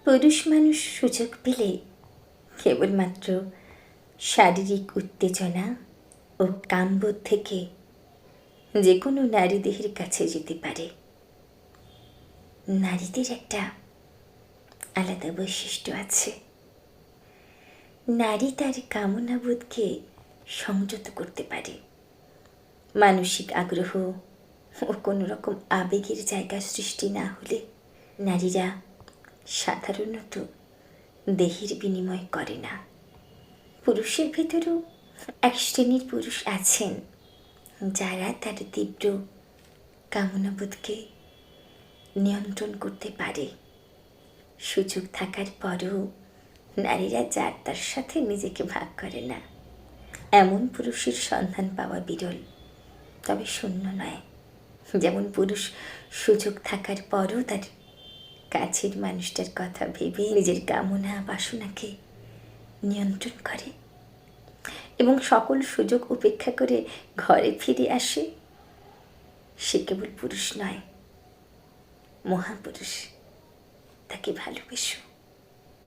পুরুষ মানুষ সুযোগ পেলে কেবলমাত্র শারীরিক উত্তেজনা ও কামবোধ থেকে যে কোনো নারী দেহের কাছে যেতে পারে। নারীদের একটা আলাদা বৈশিষ্ট্য আছে। নারী তার কামনাবোধকে সংযত করতে পারে। মানসিক আগ্রহ ও কোনো রকম আবেগের জায়গা সৃষ্টি না হলে নারীরা সাধারণত দেহের বিনিময় করে না। পুরুষের ভেতরেও এক শ্রেণীর পুরুষ আছেন যারা তার তীব্র কামনাবোধকে নিয়ন্ত্রণ করতে পারে। সুযোগ থাকার পরেও নারীরা যার তার সাথে নিজেকে ভাগ করে না। এমন পুরুষের সন্ধান পাওয়া বিরল, তবে শূন্য নয়। যেমন পুরুষ সুযোগ থাকার পরও তার কাছের মানুষটার কথা ভেবে নিজের কামনা বাসনাকে নিয়ন্ত্রণ করে এবং সকল সুযোগ উপেক্ষা করে ঘরে ফিরে আসে, সে কেবল পুরুষ নয়, মহাপুরুষ। তাকে ভালোবেসো।